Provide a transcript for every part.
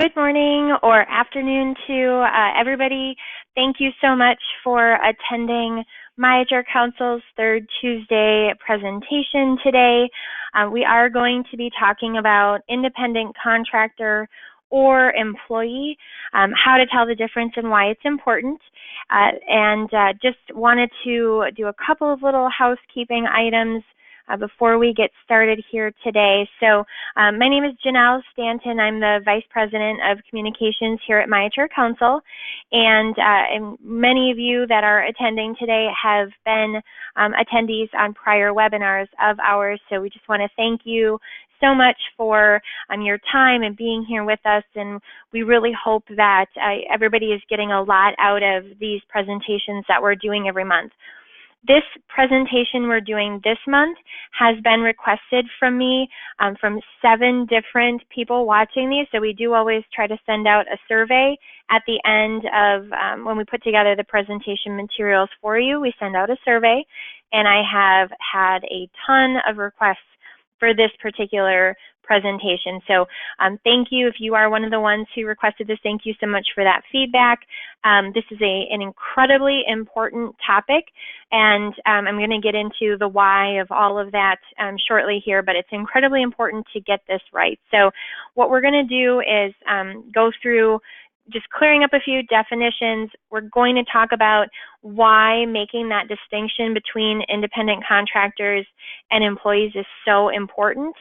Good morning or afternoon to everybody. Thank you so much for attending myHRcounsel's third Tuesday presentation today. We are going to be talking about independent contractor or employee, how to tell the difference and why it's important. Just wanted to do a couple of little housekeeping items before we get started here today. So my name is Janelle Stanton. I'm the Vice President of Communications here at myHRcounsel, and many of you that are attending today have been attendees on prior webinars of ours, so we just want to thank you so much for your time and being here with us, and we really hope that everybody is getting a lot out of these presentations that we're doing every month. This presentation we're doing this month has been requested from me from 7 different people watching these. So we do always try to send out a survey at the end of when we put together the presentation materials for you. We send out a survey, and I have had a ton of requests for this particular presentation. So thank you. If you are one of the ones who requested this, thank you so much for that feedback. This is an incredibly important topic, and I'm going to get into the why of all of that shortly here, but it's incredibly important to get this right. So what we're going to do is go through just clearing up a few definitions. We're going to talk about why making that distinction between independent contractors and employees is so important.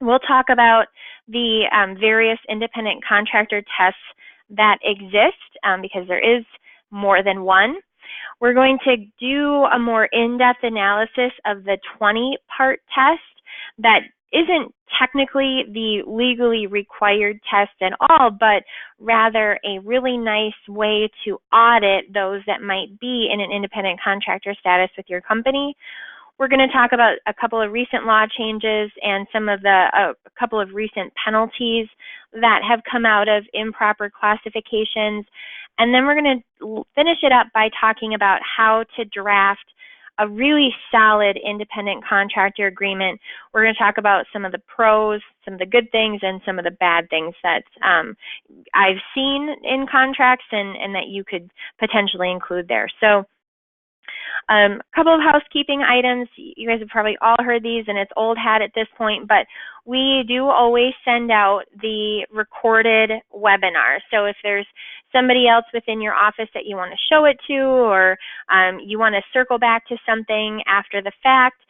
We'll talk about the various independent contractor tests that exist because there is more than one. We're going to do a more in-depth analysis of the 20-part test that isn't technically the legally required test at all, but rather a really nice way to audit those that might be in an independent contractor status with your company. We're going to talk about a couple of recent law changes and some of the a couple of recent penalties that have come out of improper classifications. And then we're going to finish it up by talking about how to draft a really solid independent contractor agreement. We're going to talk about some of the pros, some of the good things, and some of the bad things that I've seen in contracts and that you could potentially include there. So a couple of housekeeping items. You guys have probably all heard these, and it's old hat at this point, but we do always send out the recorded webinar. So if there's somebody else within your office that you want to show it to, or you want to circle back to something after the fact,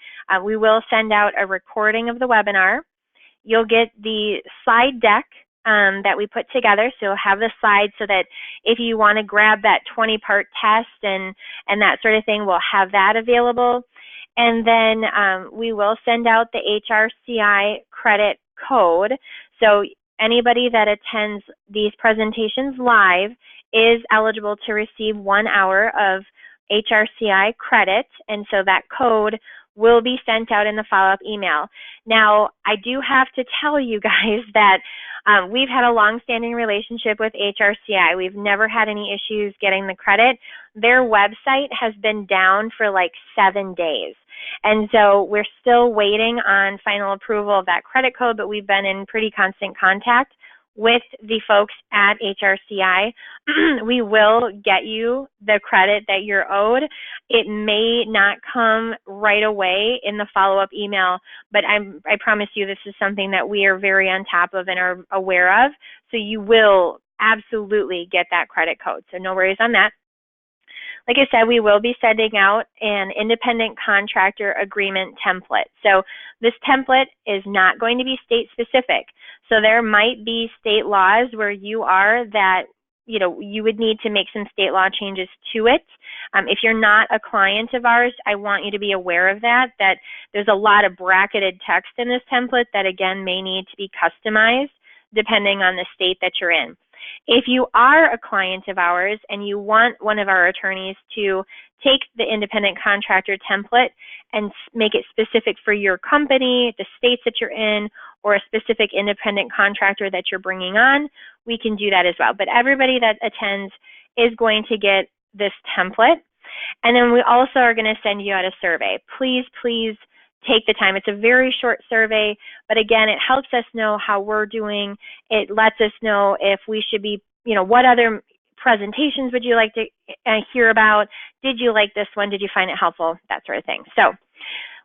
we will send out a recording of the webinar. You'll get the slide deck that we put together, so have the slides so that if you want to grab that 20-part test and that sort of thing, we'll have that available. And then we will send out the HRCI credit code. So anybody that attends these presentations live is eligible to receive 1 hour of HRCI credit, and so that code will be sent out in the follow-up email. Now, I do have to tell you guys that we've had a long-standing relationship with HRCI. We've never had any issues getting the credit. Their website has been down for like 7 days. And so we're still waiting on final approval of that credit code, but we've been in pretty constant contact with the folks at HRCI. We will get you the credit that you're owed. It may not come right away in the follow-up email, but I promise you this is something that we are very on top of and are aware of. So you will absolutely get that credit code. So no worries on that. Like I said, we will be sending out an independent contractor agreement template. So this template is not going to be state specific. So there might be state laws where you are that you would need to make some state law changes to it. If you're not a client of ours, I want you to be aware of that there's a lot of bracketed text in this template that again may need to be customized depending on the state that you're in. If you are a client of ours and you want one of our attorneys to take the independent contractor template and make it specific for your company, the states that you're in, or a specific independent contractor that you're bringing on, we can do that as well. But everybody that attends is going to get this template. And then we also are going to send you out a survey. Please take the time. It's a very short survey, but again, it helps us know how we're doing. It lets us know if we should be, what other presentations would you like to hear about? Did you like this one? Did you find it helpful? That sort of thing. So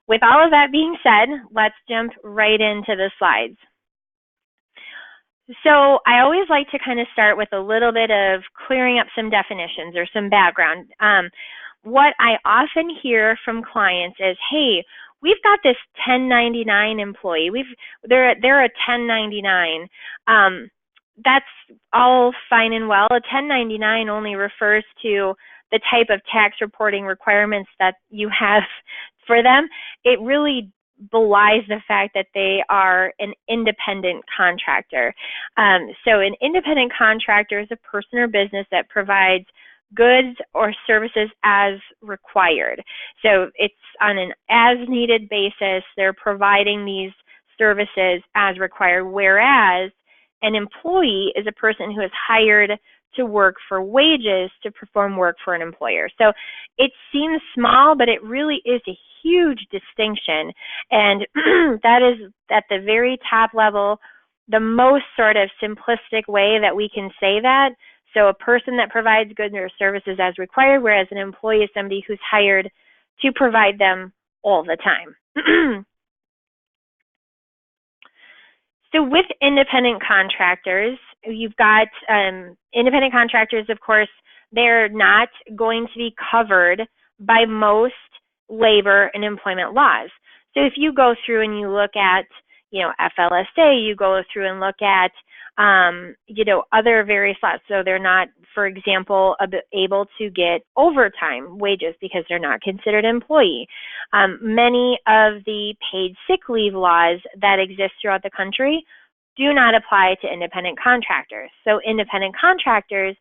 with all of that being said, let's jump right into the slides. So I always like to kind of start with a little bit of clearing up some definitions or some background. What I often hear from clients is, hey, we've got this 1099 employee. They're a 1099. That's all fine and well. A 1099 only refers to the type of tax reporting requirements that you have for them. It really belies the fact that they are an independent contractor. So an independent contractor is a person or business that provides goods or services as required. So it's on an as-needed basis. They're providing these services as required, whereas an employee is a person who is hired to work for wages to perform work for an employer. So it seems small, but it really is a huge distinction. And that is at the very top level, the most sort of simplistic way that we can say that. So a person that provides goods or services as required, whereas an employee is somebody who's hired to provide them all the time. So with independent contractors, you've got independent contractors, of course, they're not going to be covered by most labor and employment laws. So if you go through and you look at, FLSA, you go through and look at, other various laws. So they're not, for example, able to get overtime wages because they're not considered employee. Many of the paid sick leave laws that exist throughout the country do not apply to independent contractors. So independent contractors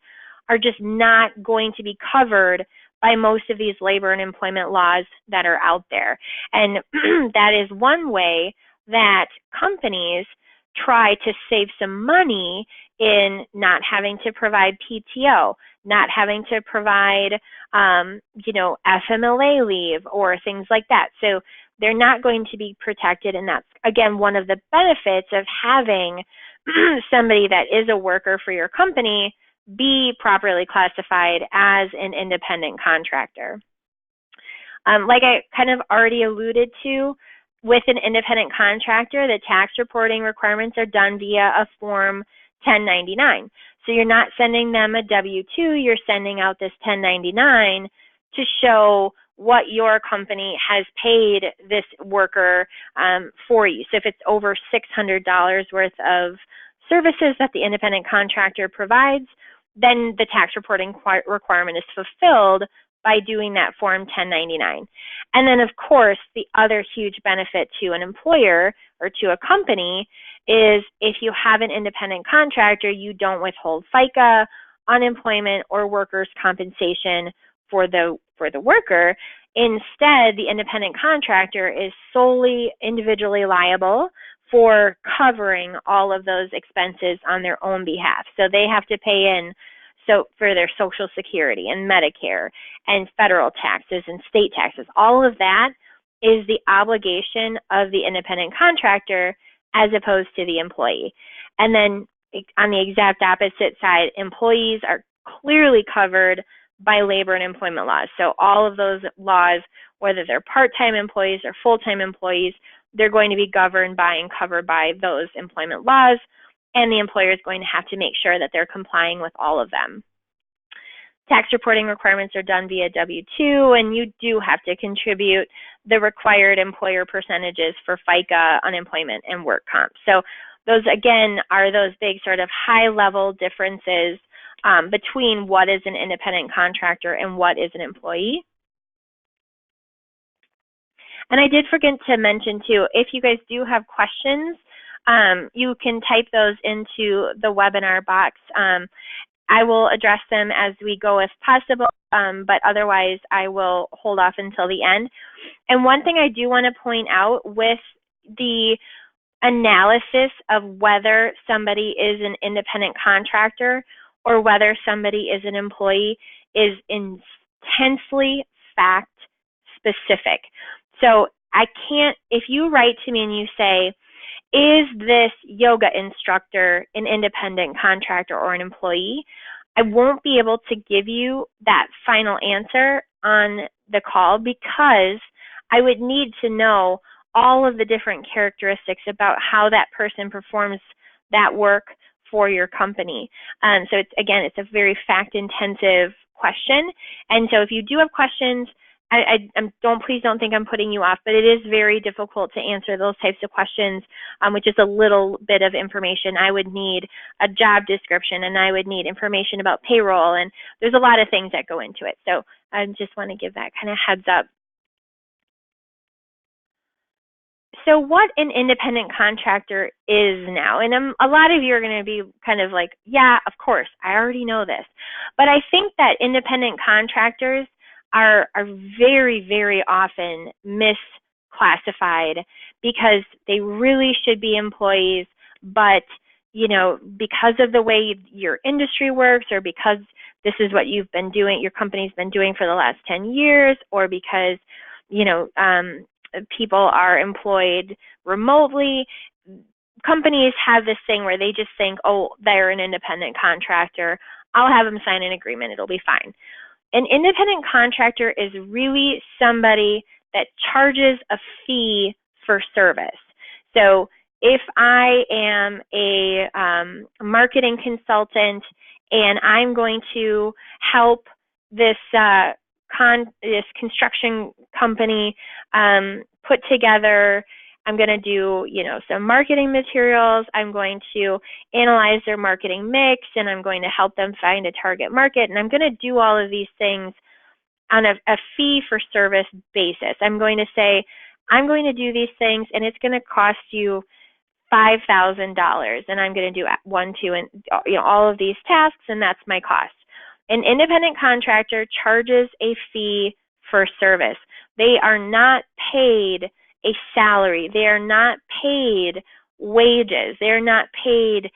are just not going to be covered by most of these labor and employment laws that are out there. And that is one way that companies try to save some money in not having to provide PTO, not having to provide, FMLA leave or things like that. So they're not going to be protected, and that's, again, one of the benefits of having somebody that is a worker for your company be properly classified as an independent contractor. Like I kind of already alluded to, with an independent contractor, the tax reporting requirements are done via a Form 1099. So you're not sending them a W-2, you're sending out this 1099 to show what your company has paid this worker for you. So if it's over $600 worth of services that the independent contractor provides, then the tax reporting requirement is fulfilled by doing that Form 1099. And then, of course, the other huge benefit to an employer or to a company is if you have an independent contractor, you don't withhold FICA, unemployment, or workers' compensation for the worker. Instead, the independent contractor is solely individually liable for covering all of those expenses on their own behalf. So they have to pay in for their Social Security and Medicare and federal taxes and state taxes. All of that is the obligation of the independent contractor as opposed to the employee. And then on the exact opposite side, employees are clearly covered by labor and employment laws. So all of those laws, whether they're part-time employees or full-time employees, they're going to be governed by and covered by those employment laws, and the employer is going to have to make sure that they're complying with all of them. Tax reporting requirements are done via W-2, and you do have to contribute the required employer percentages for FICA, unemployment, and work comp. So those, again, are those big sort of high-level differences between what is an independent contractor and what is an employee. And I did forget to mention, too, if you guys do have questions, you can type those into the webinar box. I will address them as we go if possible, but otherwise I will hold off until the end. And one thing I do want to point out with the analysis of whether somebody is an independent contractor or whether somebody is an employee is intensely fact specific. So I can't, if you write to me and you say, is this yoga instructor an independent contractor or an employee? I won't be able to give you that final answer on the call because I would need to know all of the different characteristics about how that person performs that work for your company. So it's a very fact-intensive question. And so if you do have questions, please don't think I'm putting you off, but it is very difficult to answer those types of questions, which is a little bit of information. I would need a job description, and I would need information about payroll, and there's a lot of things that go into it. So I just want to give that kind of heads up. So what an independent contractor is now, and a lot of you are going to be kind of like, yeah, of course, I already know this. But I think that independent contractors are very, very often misclassified because they really should be employees, but because of the way your industry works, or because this is what you've been doing, your company's been doing for the last 10 years, or because people are employed remotely, companies have this thing where they just think, oh, they're an independent contractor, I'll have them sign an agreement, it'll be fine. An independent contractor is really somebody that charges a fee for service. So if I am a marketing consultant and I'm going to help this construction company put together, I'm going to do, some marketing materials, I'm going to analyze their marketing mix, and I'm going to help them find a target market, and I'm going to do all of these things on a fee for service basis. I'm going to say, I'm going to do these things, and it's going to cost you $5,000, and I'm going to do 1, 2, and all of these tasks, and that's my cost. An independent contractor charges a fee for service. They are not paid a salary. They are not paid wages. They are not paid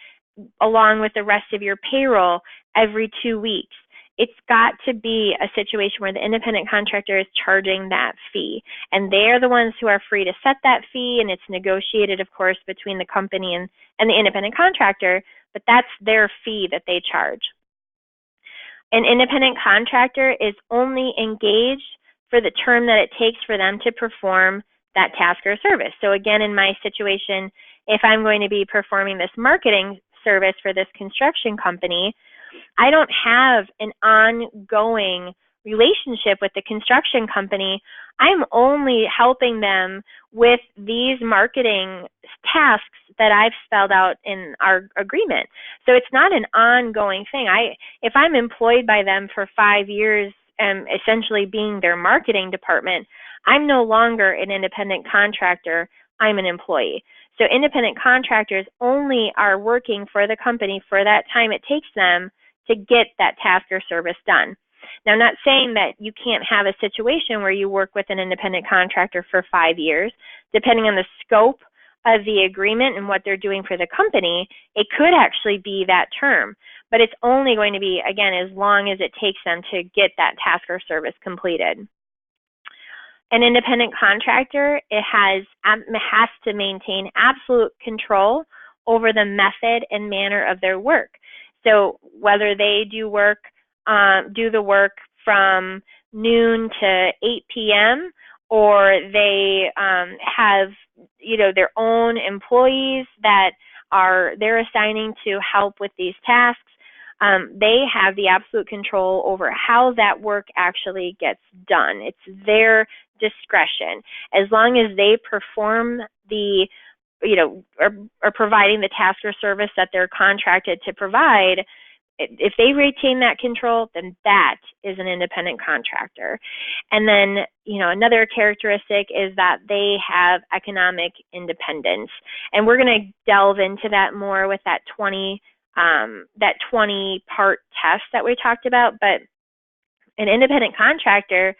along with the rest of your payroll every 2 weeks. It's got to be a situation where the independent contractor is charging that fee, and they are the ones who are free to set that fee, and it's negotiated, of course, between the company and the independent contractor, but that's their fee that they charge. An independent contractor is only engaged for the term that it takes for them to perform that task or service. So again, in my situation, if I'm going to be performing this marketing service for this construction company, I don't have an ongoing relationship with the construction company. I'm only helping them with these marketing tasks that I've spelled out in our agreement. So it's not an ongoing thing. If I'm employed by them for 5 years, essentially being their marketing department, I'm no longer an independent contractor, I'm an employee. So independent contractors only are working for the company for that time it takes them to get that task or service done. Now, I'm not saying that you can't have a situation where you work with an independent contractor for 5 years. Depending on the scope of the agreement and what they're doing for the company, it could actually be that term. But it's only going to be, again, as long as it takes them to get that task or service completed. An independent contractor, it has to maintain absolute control over the method and manner of their work. So whether they do the work from noon to 8 p.m. or they have their own employees that they're assigning to help with these tasks, they have the absolute control over how that work actually gets done. It's their discretion. As long as they perform are providing the task or service that they're contracted to provide, if they retain that control, then that is an independent contractor. And then, another characteristic is that they have economic independence. And we're going to delve into that more with that 20-part test that we talked about. But an independent contractor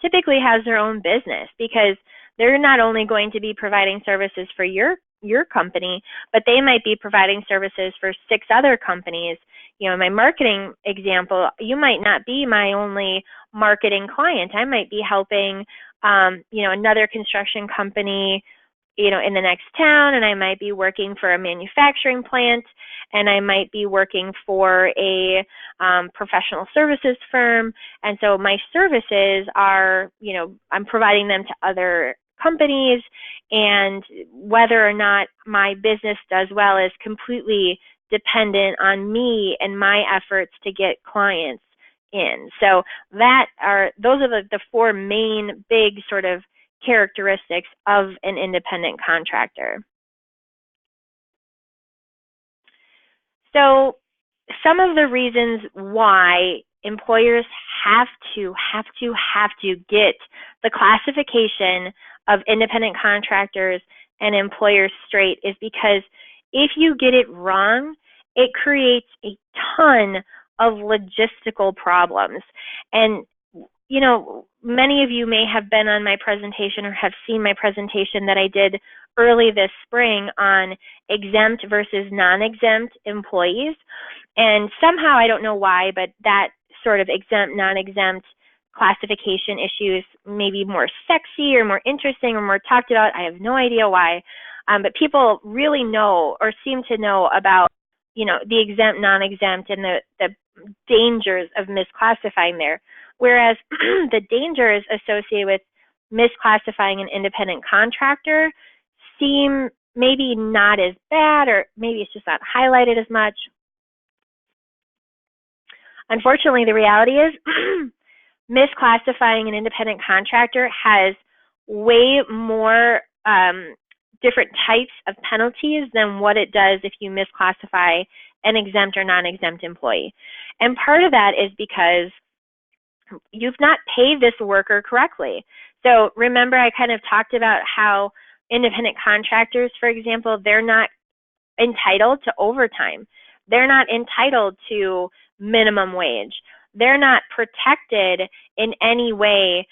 typically has their own business because they're not only going to be providing services for your company, but they might be providing services for 6 other companies, in my marketing example, you might not be my only marketing client. I might be helping, another construction company, in the next town, and I might be working for a manufacturing plant, and I might be working for a professional services firm. And so my services are, I'm providing them to other companies, and whether or not my business does well is completely dependent on me and my efforts to get clients in. So those are the four main big sort of characteristics of an independent contractor. So some of the reasons why employers have to get the classification of independent contractors and employers straight is because if you get it wrong, it creates a ton of logistical problems. And many of you may have been on my presentation or have seen my presentation that I did early this spring on exempt versus non-exempt employees. And somehow, I don't know why, but that sort of exempt, non-exempt classification issues may be more sexy or more interesting or more talked about. I have no idea why. But people really know or seem to know about, the exempt, non-exempt, and the dangers of misclassifying there. Whereas the dangers associated with misclassifying an independent contractor seem maybe not as bad, or maybe it's just not highlighted as much. Unfortunately, the reality is misclassifying an independent contractor has way more different types of penalties than what it does if you misclassify an exempt or non-exempt employee. And part of that is because you've not paid this worker correctly. So remember, I kind of talked about how independent contractors, for example, they're not entitled to overtime. They're not entitled to minimum wage. They're not protected in any way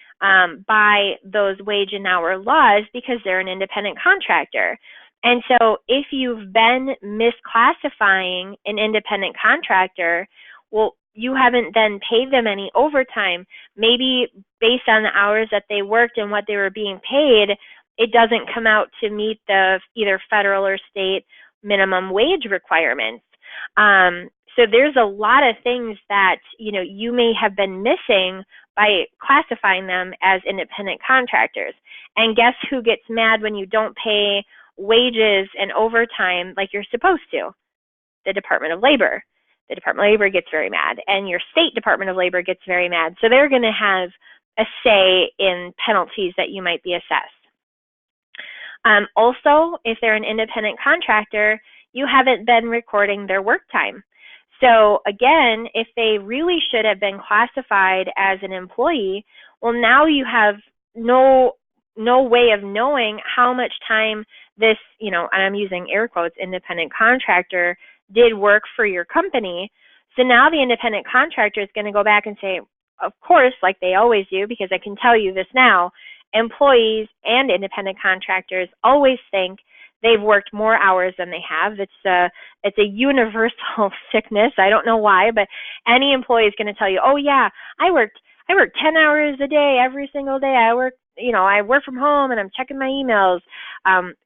by those wage and hour laws because they're an independent contractor. And so if you've been misclassifying an independent contractor, well, you haven't then paid them any overtime. Maybe based on the hours that they worked and what they were being paid, it doesn't come out to meet the either federal or state minimum wage requirements. So there's a lot of things that you may have been missing by classifying them as independent contractors. And guess who gets mad when you don't pay wages and overtime like you're supposed to? The Department of Labor. The Department of Labor gets very mad, and your state Department of Labor gets very mad. So they're going to have a say in penalties that you might be assessed. Also, if they're an independent contractor, you haven't been recording their work time. So again, if they really should have been classified as an employee, well, now you have no way of knowing how much time this, and I'm using air quotes, independent contractor did work for your company. So now the independent contractor is going to go back and say, of course, like they always do, because I can tell you this now, employees and independent contractors always think they've worked more hours than they have. It's a universal sickness. I don't know why, but any employee is going to tell you, oh yeah, I worked 10 hours a day every single day. I work from home and I'm checking my emails.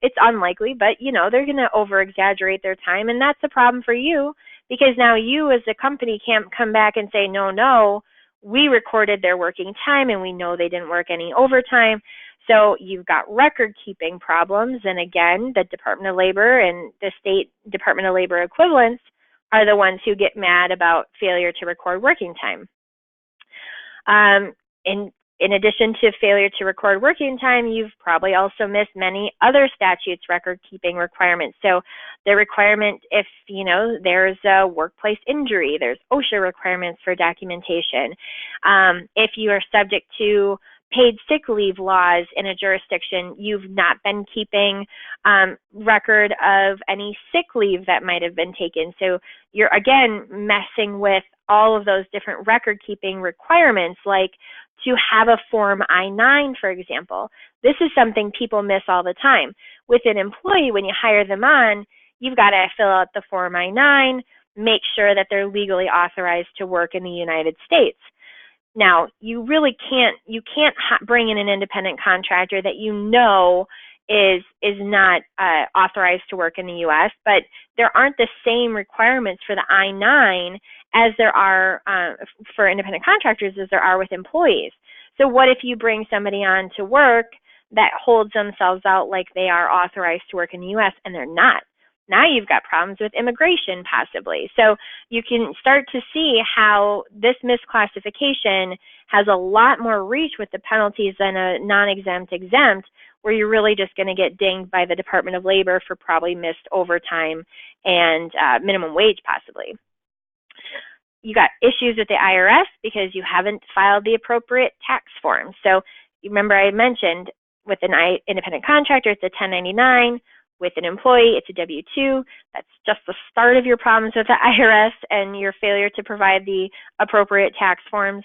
It's unlikely, but they're going to over exaggerate their time, and that's a problem for you, because now you as a company can't come back and say, no, we recorded their working time and we know they didn't work any overtime. So you've got record-keeping problems, and again, the Department of Labor and the state Department of Labor equivalents are the ones who get mad about failure to record working time. In addition to failure to record working time, you've probably also missed many other statutes' record-keeping requirements. So the requirement if, there's a workplace injury, there's OSHA requirements for documentation. If you are subject to paid sick leave laws in a jurisdiction, you've not been keeping record of any sick leave that might have been taken. So you're, again, messing with all of those different record-keeping requirements, like to have a Form I-9, for example. This is something people miss all the time. With an employee, when you hire them on, you've got to fill out the Form I-9. make sure that they're legally authorized to work in the United States. Now, you really can't bring in an independent contractor that you know is not authorized to work in the U.S., but there aren't the same requirements for the I-9 as there are for independent contractors as there are with employees. So what if you bring somebody on to work that holds themselves out like they are authorized to work in the U.S. and they're not? Now you've got problems with immigration possibly. So you can start to see how this misclassification has a lot more reach with the penalties than a non-exempt exempt, where you're really just going to get dinged by the Department of Labor for probably missed overtime and minimum wage possibly. You got issues with the IRS because you haven't filed the appropriate tax form. So you remember I mentioned with an independent contractor, it's a 1099. With an employee, it's a W-2. That's just the start of your problems with the IRS and your failure to provide the appropriate tax forms.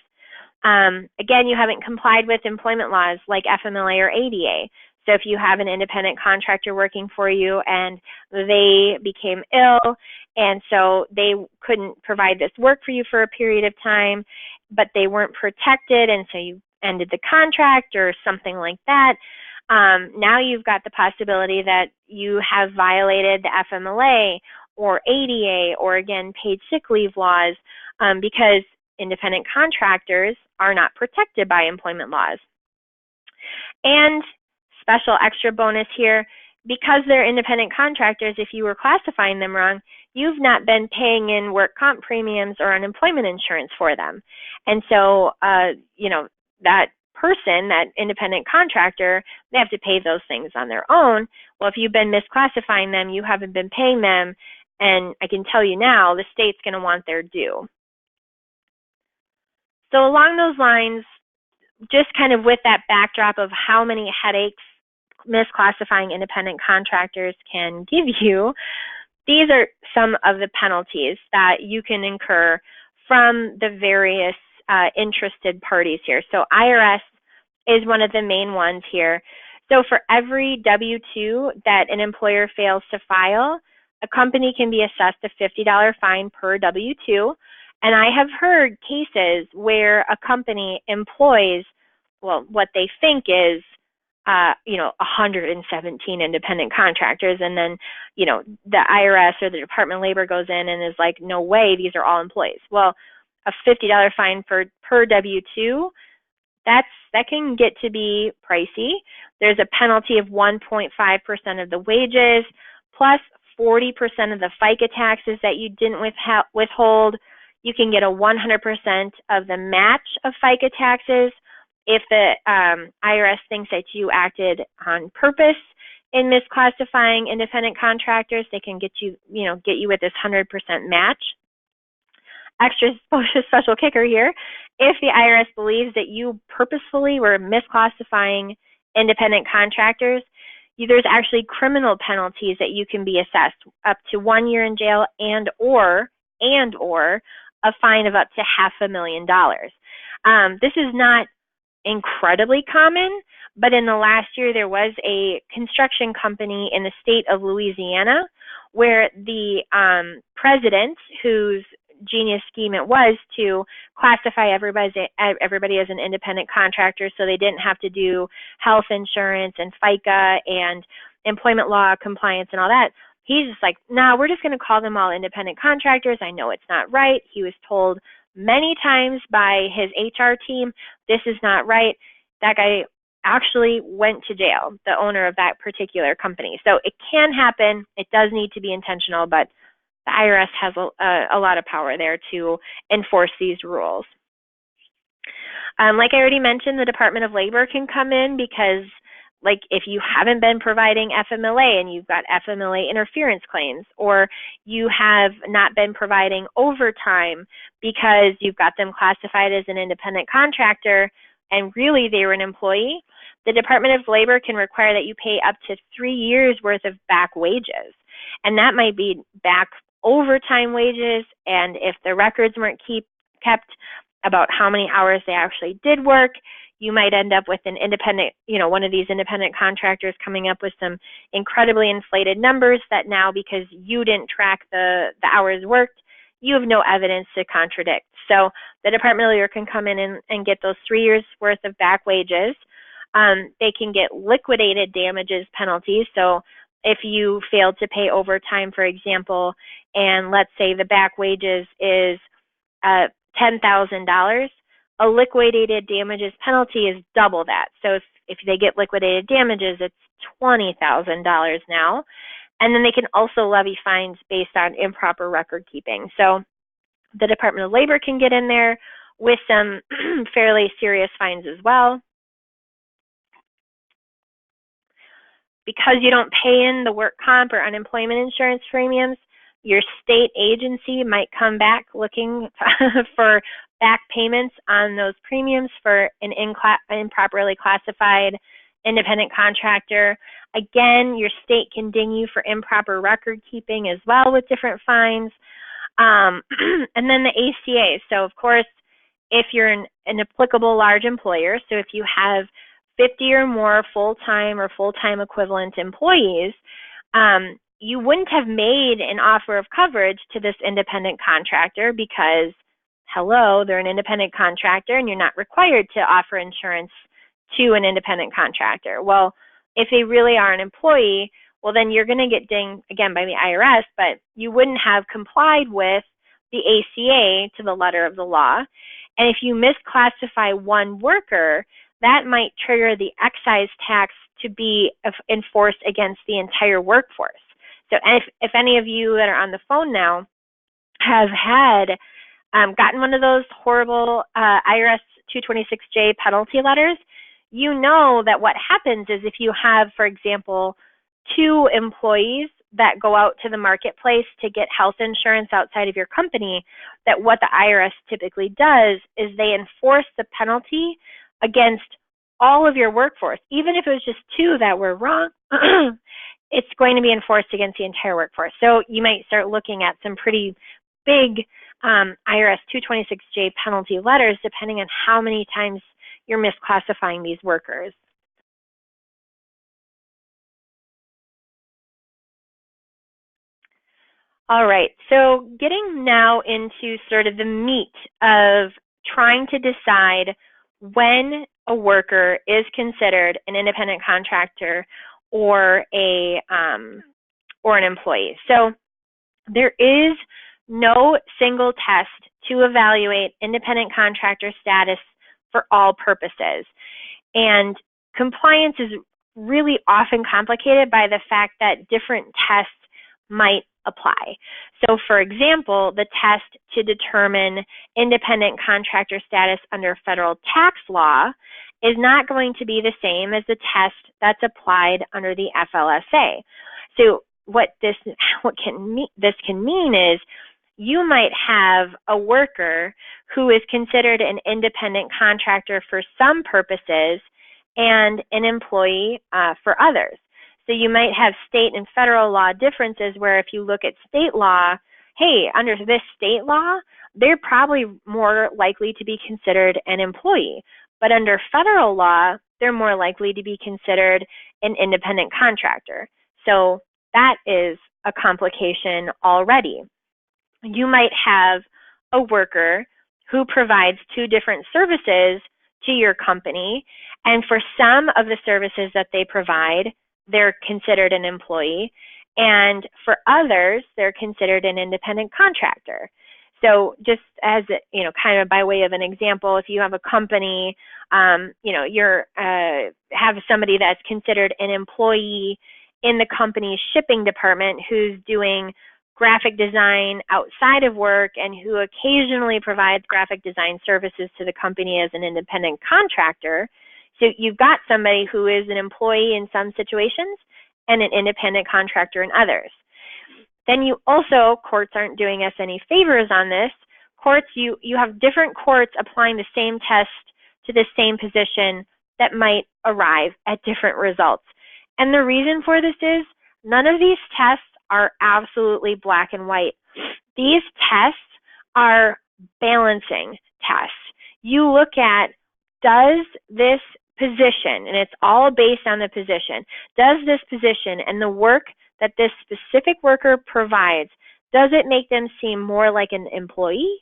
Again, you haven't complied with employment laws like FMLA or ADA. So if you have an independent contractor working for you and they became ill and so they couldn't provide this work for you for a period of time, but they weren't protected and so you ended the contract or something like that, now you've got the possibility that you have violated the FMLA or ADA or, again, paid sick leave laws because independent contractors are not protected by employment laws. And special extra bonus here, because they're independent contractors, if you were classifying them wrong, you've not been paying in work comp premiums or unemployment insurance for them. And so, you know, that person, that independent contractor, they have to pay those things on their own. Well, if you've been misclassifying them, you haven't been paying them, and I can tell you now, the state's going to want their due. So along those lines, just kind of with that backdrop of how many headaches misclassifying independent contractors can give you, these are some of the penalties that you can incur from the various interested parties here. So IRS is one of the main ones here. So for every W-2 that an employer fails to file, a company can be assessed a $50 fine per W-2. And I have heard cases where a company employs, well, what they think is, 117 independent contractors, and then, the IRS or the Department of Labor goes in and is like, no way, these are all employees. Well, a $50 fine per W-2, that can get to be pricey. There's a penalty of 1.5% of the wages, plus 40% of the FICA taxes that you didn't withhold. You can get a 100% of the match of FICA taxes. If the IRS thinks that you acted on purpose in misclassifying independent contractors, they can get you with this 100% match. Extra special kicker here, if the IRS believes that you purposefully were misclassifying independent contractors, there's actually criminal penalties that you can be assessed, up to 1 year in jail and or a fine of up to $500,000. This is not incredibly common, but in the last year there was a construction company in the state of Louisiana where the president, whose genius scheme it was to classify everybody as an independent contractor so they didn't have to do health insurance and FICA and employment law compliance and all that. He's just like, no, we're just going to call them all independent contractors. I know it's not right. He was told many times by his HR team, this is not right. That guy actually went to jail, the owner of that particular company. So it can happen. It does need to be intentional, but the IRS has a lot of power there to enforce these rules. Like I already mentioned, the Department of Labor can come in because, like, if you haven't been providing FMLA and you've got FMLA interference claims, or you have not been providing overtime because you've got them classified as an independent contractor and really they were an employee, the Department of Labor can require that you pay up to 3 years worth of back wages. And that might be back overtime wages, and if the records weren't kept about how many hours they actually did work, you might end up with an independent, one of these independent contractors coming up with some incredibly inflated numbers that now, because you didn't track the hours worked, you have no evidence to contradict. So the department lawyer can come in and get those 3 years worth of back wages. They can get liquidated damages penalties. So if you failed to pay overtime, for example, and let's say the back wages is $10,000, a liquidated damages penalty is double that. So if they get liquidated damages, it's $20,000 now. And then they can also levy fines based on improper record keeping. So the Department of Labor can get in there with some fairly serious fines as well. Because you don't pay in the work comp or unemployment insurance premiums, your state agency might come back looking for back payments on those premiums for an improperly classified independent contractor. Again, your state can ding you for improper record keeping as well with different fines. And then the ACA. So, of course, if you're an applicable large employer, so if you have 50 or more full-time or full-time equivalent employees, you wouldn't have made an offer of coverage to this independent contractor because, hello, they're an independent contractor and you're not required to offer insurance to an independent contractor. Well, if they really are an employee, well, then you're going to get dinged again by the IRS, but you wouldn't have complied with the ACA to the letter of the law. And if you misclassify one worker, that might trigger the excise tax to be enforced against the entire workforce. So if any of you that are on the phone now have had gotten one of those horrible IRS 226J penalty letters, you know that what happens is if you have, for example, 2 employees that go out to the marketplace to get health insurance outside of your company, that what the IRS typically does is they enforce the penalty against all of your workforce. Even if it was just 2 that were wrong, it's going to be enforced against the entire workforce. So you might start looking at some pretty big IRS 226J penalty letters depending on how many times you're misclassifying these workers. All right, so getting now into sort of the meat of trying to decide when a worker is considered an independent contractor or an employee. So there is no single test to evaluate independent contractor status for all purposes. And compliance is really often complicated by the fact that different tests might apply. So for example, the test to determine independent contractor status under federal tax law is not going to be the same as the test that's applied under the FLSA. So what this can mean is you might have a worker who is considered an independent contractor for some purposes and an employee for others. So you might have state and federal law differences where if you look at state law, hey, under this state law, they're probably more likely to be considered an employee. But under federal law, they're more likely to be considered an independent contractor. So that is a complication already. You might have a worker who provides 2 different services to your company, and for some of the services that they provide, they're considered an employee, and for others, they're considered an independent contractor. So just as, kind of by way of an example, if you have a company, you're have somebody that's considered an employee in the company's shipping department who's doing graphic design outside of work and who occasionally provides graphic design services to the company as an independent contractor. So you've got somebody who is an employee in some situations and an independent contractor in others. Then you also, courts aren't doing us any favors on this. Courts, you have different courts applying the same test to the same position that might arrive at different results. And the reason for this is none of these tests are absolutely black and white. These tests are balancing tests. You look at, does this position, and it's all based on the position, does this position and the work that this specific worker provides, Does it make them seem more like an employee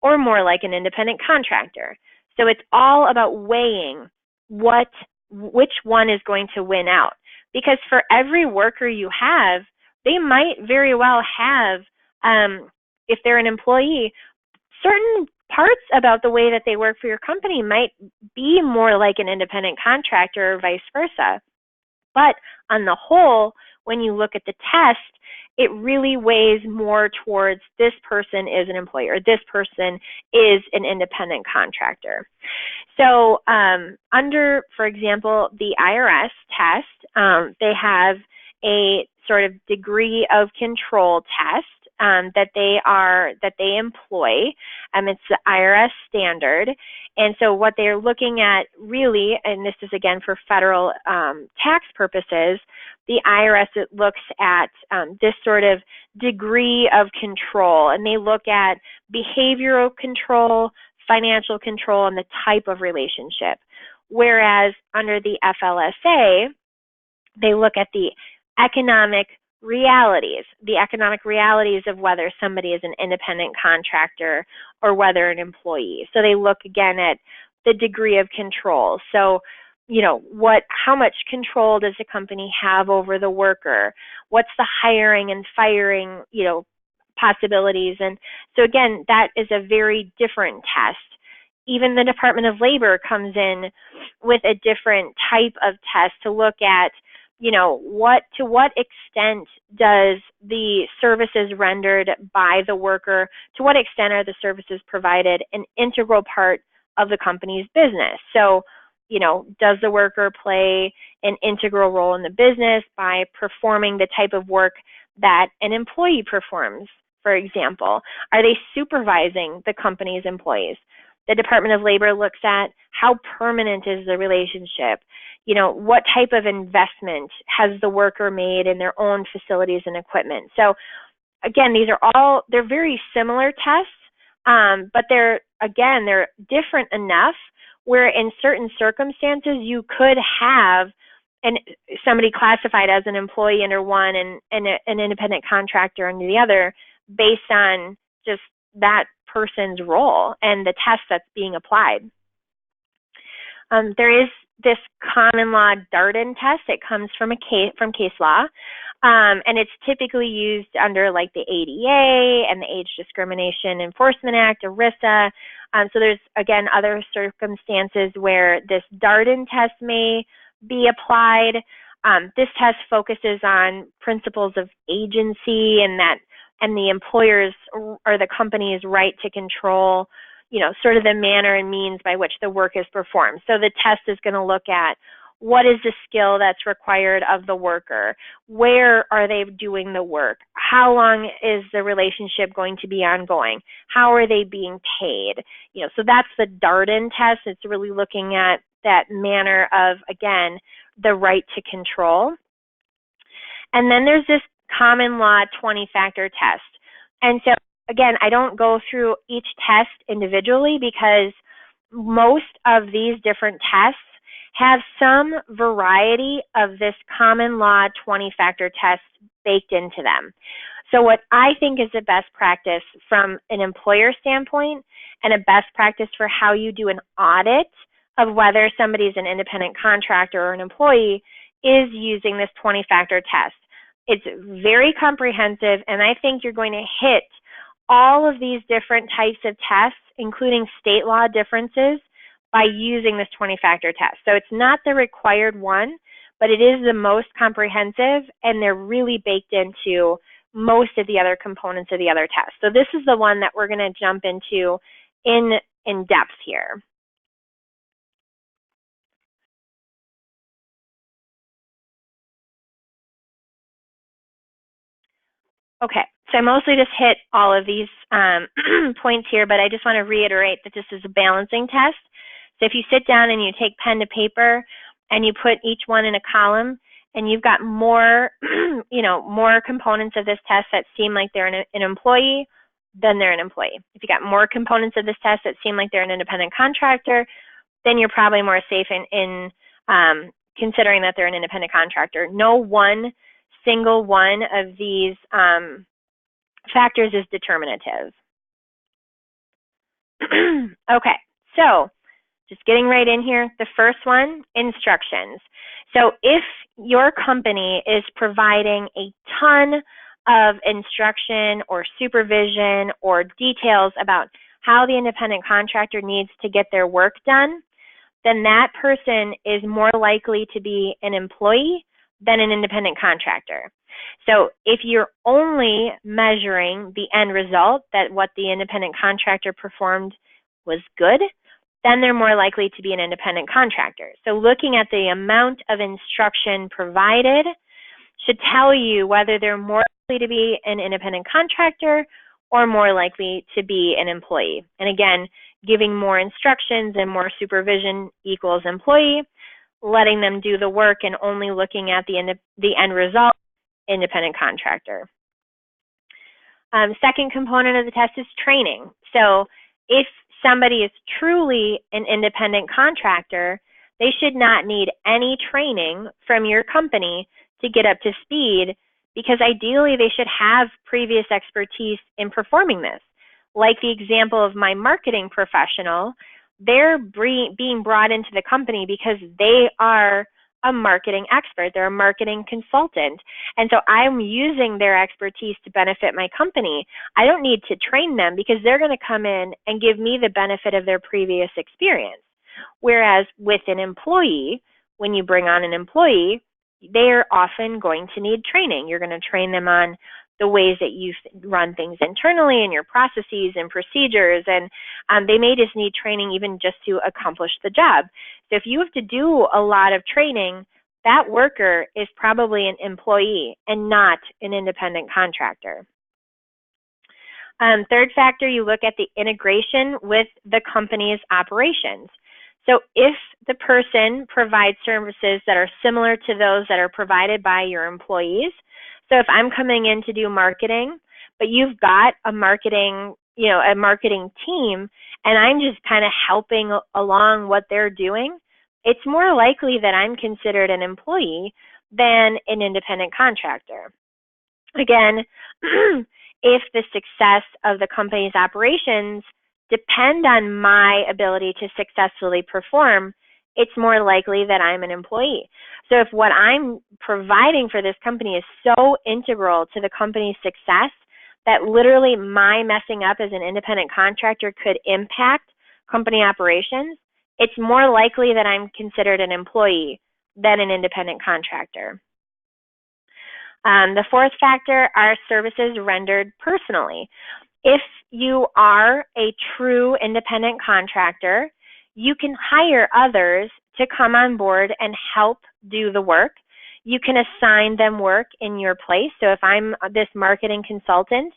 or more like an independent contractor? So it's all about weighing which one is going to win out. Because for every worker you have, they might very well have, if they're an employee, certain parts about the way that they work for your company might be more like an independent contractor or vice versa. But on the whole, when you look at the test, it really weighs more towards this person is an employee or this person is an independent contractor. So under, for example, the IRS test, they have a sort of degree of control test that they employ. It's the IRS standard. And so what they're looking at really, and this is again for federal tax purposes, the IRS looks at this sort of degree of control, and they look at behavioral control, financial control, and the type of relationship. Whereas under the FLSA, they look at the economic realities of whether somebody is an independent contractor or whether an employee. So they look again at the degree of control. So, how much control does the company have over the worker? What's the hiring and firing, possibilities? And so again, that is a very different test. Even the Department of Labor comes in with a different type of test to look at, to what extent does the services rendered by the worker, to what extent are the services provided an integral part of the company's business? So, does the worker play an integral role in the business by performing the type of work that an employee performs, for example? Are they supervising the company's employees? The Department of Labor looks at how permanent is the relationship. What type of investment has the worker made in their own facilities and equipment? So again, they're very similar tests, but they're different enough where in certain circumstances you could have somebody classified as an employee under one and an independent contractor under the other based on just that person's role and the test that's being applied. There is this common law Darden test. It comes from case law, and it's typically used under like the ADA and the Age Discrimination Enforcement Act, ERISA. So there's, again, other circumstances where this Darden test may be applied. This test focuses on principles of agency and the employer's or the company's right to control, sort of the manner and means by which the work is performed. So the test is going to look at what is the skill that's required of the worker? Where are they doing the work? How long is the relationship going to be ongoing? How are they being paid? So that's the Darden test. It's really looking at that manner of, again, the right to control. And then there's this common law 20-factor test. And so, again, I don't go through each test individually because most of these different tests have some variety of this common law 20-factor test baked into them. So what I think is the best practice from an employer standpoint and a best practice for how you do an audit of whether somebody is an independent contractor or an employee is using this 20-factor test. It's very comprehensive, and I think you're going to hit all of these different types of tests, including state law differences, by using this 20-factor test. So it's not the required one, but it is the most comprehensive, and they're really baked into most of the other components of the other tests. So this is the one that we're going to jump into in depth here. Okay, so I mostly just hit all of these points here, but I just want to reiterate that this is a balancing test. So if you sit down and you take pen to paper and you put each one in a column, and you've got more, more components of this test that seem like they're an employee, then they're an employee. If you got more components of this test that seem like they're an independent contractor, then you're probably more safe in considering that they're an independent contractor. No one single one of these factors is determinative. Okay, so just getting right in here, the first one, instructions. So if your company is providing a ton of instruction or supervision or details about how the independent contractor needs to get their work done, then that person is more likely to be an employee than an independent contractor. So if you're only measuring the end result, that what the independent contractor performed was good, then they're more likely to be an independent contractor. So looking at the amount of instruction provided should tell you whether they're more likely to be an independent contractor or more likely to be an employee. And again, giving more instructions and more supervision equals employee, letting them do the work and only looking at the end result, independent contractor. Second component of the test is training. So if somebody is truly an independent contractor, they should not need any training from your company to get up to speed, because ideally they should have previous expertise in performing this. Like the example of my marketing professional, they're being brought into the company because they are a marketing expert. They're a marketing consultant. And so I'm using their expertise to benefit my company. I don't need to train them because they're going to come in and give me the benefit of their previous experience. Whereas with an employee, when you bring on an employee, they're often going to need training. You're going to train them on the ways that you run things internally and your processes and procedures, and they may just need training even just to accomplish the job. So if you have to do a lot of training, that worker is probably an employee and not an independent contractor. Third factor, you look at the integration with the company's operations. So if the person provides services that are similar to those that are provided by your employees, so if I'm coming in to do marketing, but you've got a marketing team, and I'm just kind of helping along what they're doing, it's more likely that I'm considered an employee than an independent contractor. Again, if the success of the company's operations depend on my ability to successfully perform, it's more likely that I'm an employee. So if what I'm providing for this company is so integral to the company's success that literally my messing up as an independent contractor could impact company operations, it's more likely that I'm considered an employee than an independent contractor. The fourth factor are services rendered personally. If you are a true independent contractor, you can hire others to come on board and help do the work. You can assign them work in your place. So if I'm this marketing consultant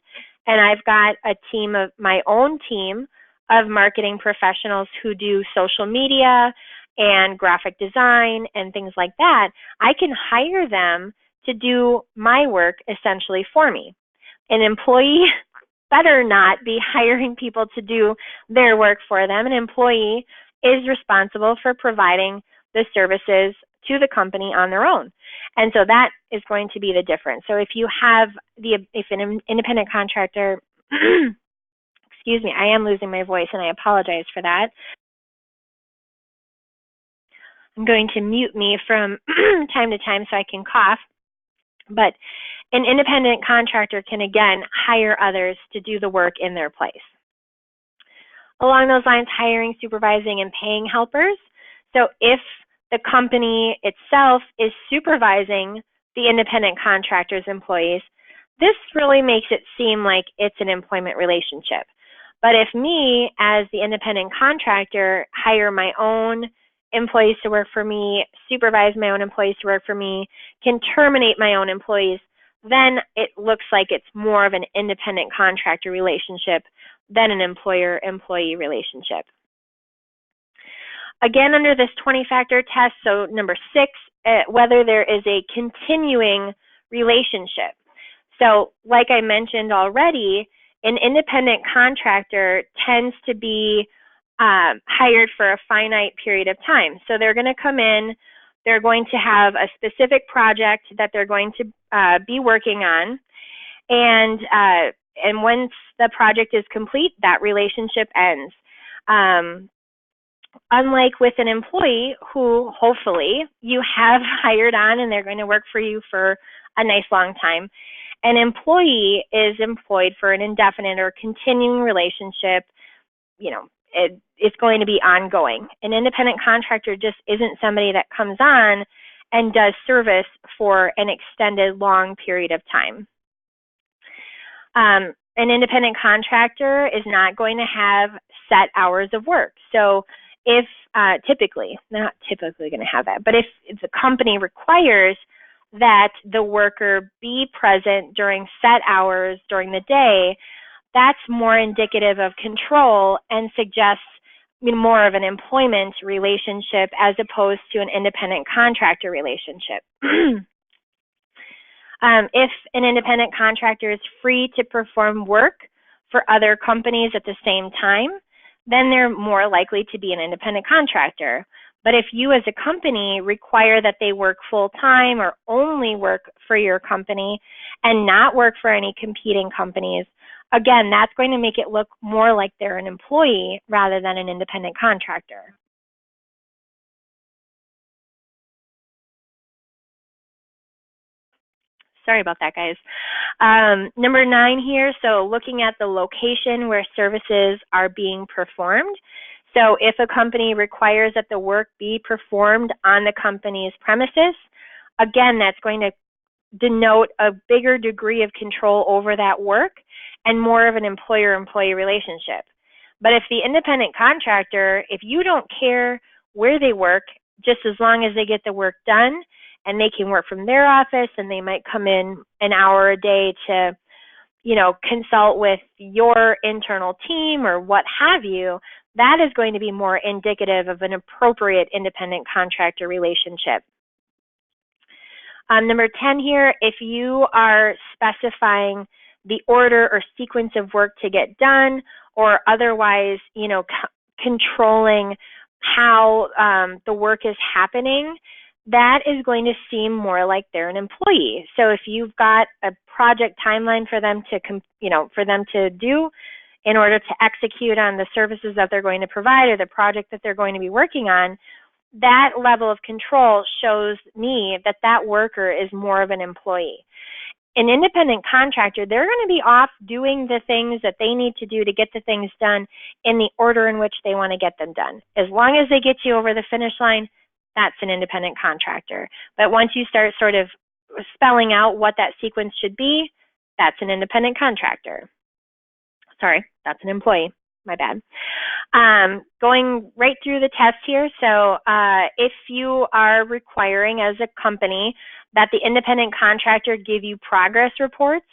and I've got a team of my own team of marketing professionals who do social media and graphic design and things like that, I can hire them to do my work essentially for me. An employee better not be hiring people to do their work for them. An employee is responsible for providing the services to the company on their own. And so that is going to be the difference. So if you have if an independent contractor, excuse me, I am losing my voice and I apologize for that. I'm going to mute me from time to time so I can cough. But an independent contractor can, again, hire others to do the work in their place. Along those lines, hiring, supervising, and paying helpers. So if the company itself is supervising the independent contractor's employees, this really makes it seem like it's an employment relationship. But if me, as the independent contractor, hire my own employees to work for me, supervise my own employees to work for me, can terminate my own employees, then it looks like it's more of an independent contractor relationship than an employer-employee relationship. Again, under this 20-factor test, so number 6, whether there is a continuing relationship. So like I mentioned already, an independent contractor tends to be hired for a finite period of time. So they're going to come in, they're going to have a specific project that they're going to be working on, and And once the project is complete, that relationship ends. Unlike with an employee who hopefully you have hired on and they're going to work for you for a nice long time, an employee is employed for an indefinite or continuing relationship. It's going to be ongoing. An independent contractor just isn't somebody that comes on and does service for an extended long period of time. An independent contractor is not going to have set hours of work. So if not typically going to have that, but if the company requires that the worker be present during set hours during the day, that's more indicative of control and suggests more of an employment relationship as opposed to an independent contractor relationship. If an independent contractor is free to perform work for other companies at the same time, then they're more likely to be an independent contractor. But if you as a company require that they work full-time or only work for your company and not work for any competing companies, again, that's going to make it look more like they're an employee rather than an independent contractor. Sorry about that, guys. Number 9 here, so looking at the location where services are being performed. So if a company requires that the work be performed on the company's premises, again, that's going to denote a bigger degree of control over that work and more of an employer-employee relationship. But if the independent contractor, if you don't care where they work, just as long as they get the work done and they can work from their office and they might come in an hour a day to, consult with your internal team or what have you, that is going to be more indicative of an appropriate independent contractor relationship. Number 10 here, if you are specifying the order or sequence of work to get done or otherwise, controlling how the work is happening, that is going to seem more like they're an employee. So if you've got a project timeline for them to do in order to execute on the services that they're going to provide or the project that they're going to be working on, that level of control shows me that that worker is more of an employee. An independent contractor, they're going to be off doing the things that they need to do to get the things done in the order in which they want to get them done. As long as they get you over the finish line, that's an independent contractor. But once you start sort of spelling out what that sequence should be, that's an independent contractor. Sorry, that's an employee. My bad. Going right through the test here. So if you are requiring as a company that the independent contractor give you progress reports,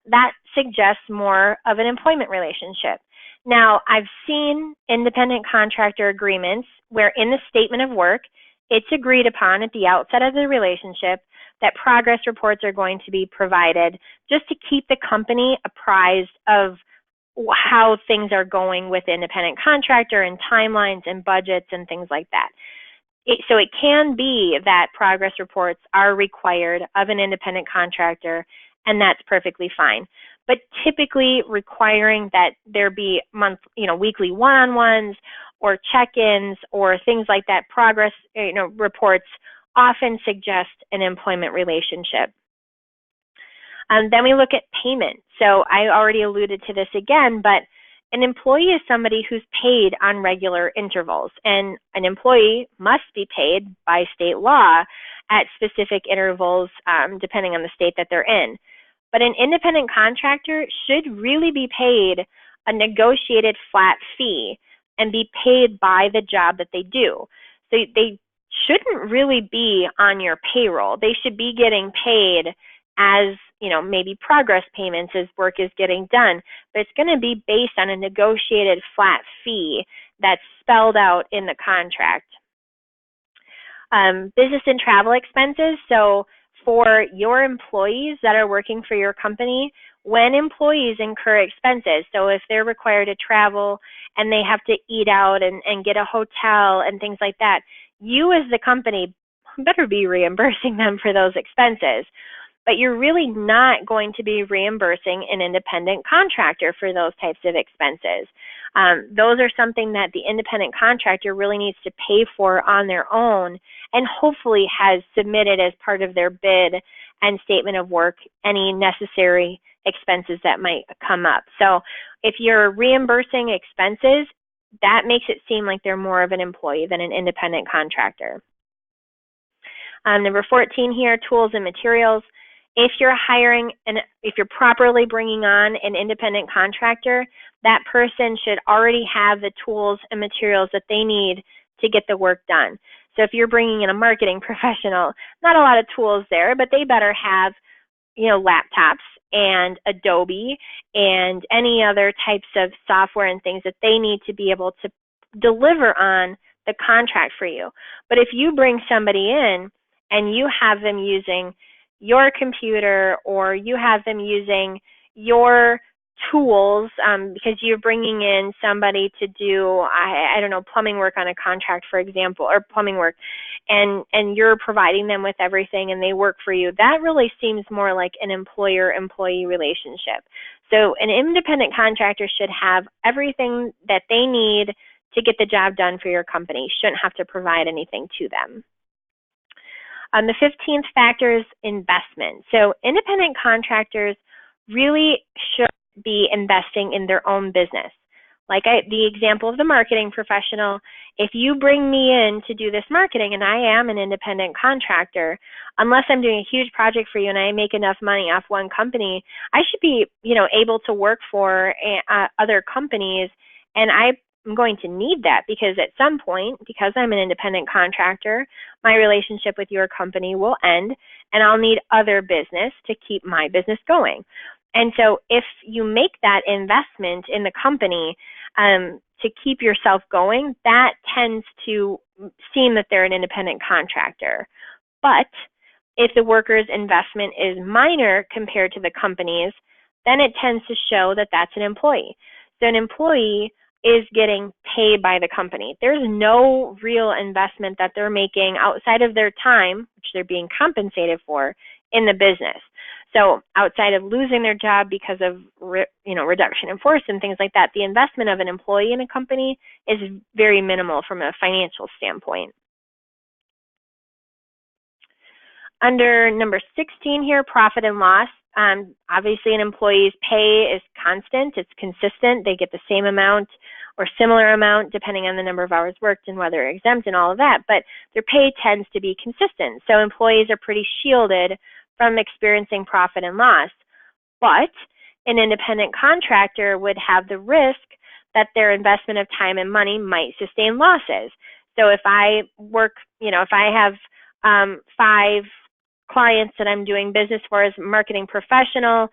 that suggests more of an employment relationship. Now, I've seen independent contractor agreements where in the statement of work, it's agreed upon at the outset of the relationship that progress reports are going to be provided just to keep the company apprised of how things are going with the independent contractor and timelines and budgets and things like that. So it can be that progress reports are required of an independent contractor, and that's perfectly fine. But typically requiring that there be weekly one-on-ones or check-ins or things like that, progress reports often suggest an employment relationship. Then we look at payment. So I already alluded to this again, but an employee is somebody who's paid on regular intervals, and an employee must be paid by state law at specific intervals depending on the state that they're in. But an independent contractor should really be paid a negotiated flat fee and be paid by the job that they do. So they shouldn't really be on your payroll. They should be getting paid as, maybe progress payments as work is getting done, but it's going to be based on a negotiated flat fee that's spelled out in the contract. Business and travel expenses. So for your employees that are working for your company, when employees incur expenses, so if they're required to travel and they have to eat out and get a hotel and things like that, you as the company better be reimbursing them for those expenses. but you're really not going to be reimbursing an independent contractor for those types of expenses. Those are something that the independent contractor really needs to pay for on their own, and hopefully has submitted as part of their bid and statement of work any necessary expenses that might come up. So if you're reimbursing expenses, that makes it seem like they're more of an employee than an independent contractor. Number 14 here, tools and materials. If you're hiring and if you're properly bringing on an independent contractor, that person should already have the tools and materials that they need to get the work done. So if you're bringing in a marketing professional, not a lot of tools there, but they better have, laptops and Adobe and any other types of software and things that they need to be able to deliver on the contract for you. But if you bring somebody in and you have them using your computer, or you have them using your tools because you're bringing in somebody to do, I don't know, plumbing work on a contract, for example, or plumbing work, and you're providing them with everything and they work for you, that really seems more like an employer-employee relationship. So an independent contractor should have everything that they need to get the job done for your company. Shouldn't have to provide anything to them. The 15th factor is investment. So independent contractors really should be investing in their own business. Like the example of the marketing professional, if you bring me in to do this marketing and I am an independent contractor, unless I'm doing a huge project for you and I make enough money off one company, I should be, able to work for other companies, and I'm going to need that because at some point, because I'm an independent contractor, my relationship with your company will end and I'll need other business to keep my business going. And so if you make that investment in the company to keep yourself going, that tends to seem that they're an independent contractor. But if the worker's investment is minor compared to the company's, then it tends to show that that's an employee. So an employee is getting paid by the company. There's no real investment that they're making outside of their time, which they're being compensated for, in the business. So outside of losing their job because of reduction in force and things like that, the investment of an employee in a company is very minimal from a financial standpoint. Under number 16 here, profit and loss. Obviously, an employee's pay is constant. It's consistent. They get the same amount or similar amount depending on the number of hours worked and whether exempt and all of that. But their pay tends to be consistent. So employees are pretty shielded from experiencing profit and loss. But an independent contractor would have the risk that their investment of time and money might sustain losses. So if I work, if I have 5 clients that I'm doing business for as a marketing professional,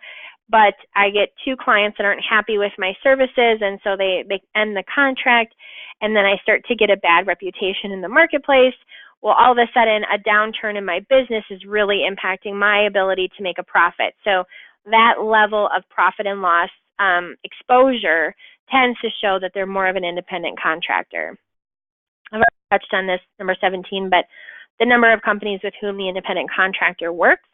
but I get 2 clients that aren't happy with my services, and so they end the contract, and then I start to get a bad reputation in the marketplace. Well, all of a sudden, a downturn in my business is really impacting my ability to make a profit. So that level of profit and loss exposure tends to show that they're more of an independent contractor. I've already touched on this, number 17, but the number of companies with whom the independent contractor works.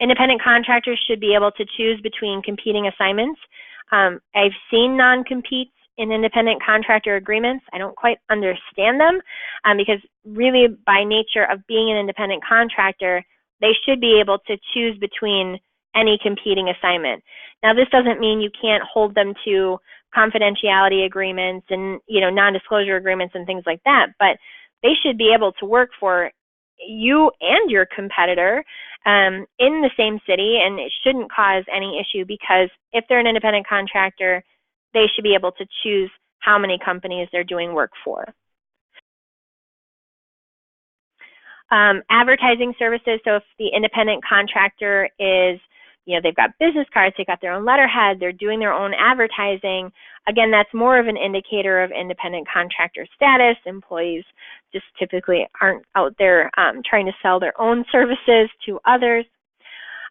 Independent contractors should be able to choose between competing assignments. I've seen non-competes in independent contractor agreements. I don't quite understand them because really by nature of being an independent contractor, they should be able to choose between any competing assignment. Now, this doesn't mean you can't hold them to confidentiality agreements and non-disclosure agreements and things like that, but they should be able to work for you and your competitor in the same city, and it shouldn't cause any issue because if they're an independent contractor, they should be able to choose how many companies they're doing work for. Advertising services, so if the independent contractor is, they've got business cards, they've got their own letterhead, they're doing their own advertising, again, that's more of an indicator of independent contractor status. Employees just typically aren't out there trying to sell their own services to others.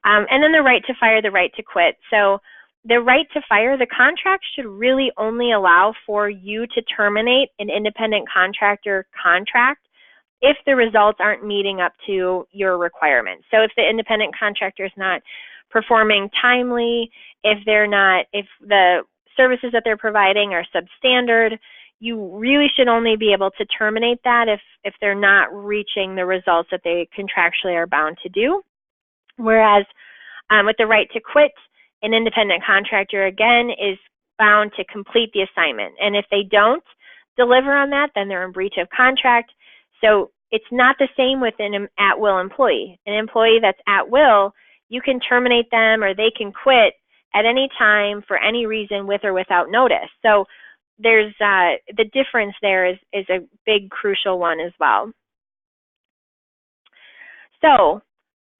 And then the right to fire, the right to quit. So the right to fire, the contract should really only allow for you to terminate an independent contractor contract if the results aren't meeting up to your requirements. So if the independent contractor is not performing timely, if the services that they're providing are substandard, you really should only be able to terminate that if they're not reaching the results that they contractually are bound to do. Whereas with the right to quit, an independent contractor, again, is bound to complete the assignment. And if they don't deliver on that, then they're in breach of contract. So it's not the same with an at-will employee. An employee that's at will, you can terminate them or they can quit at any time for any reason with or without notice. So there's the difference there is a big crucial one as well. So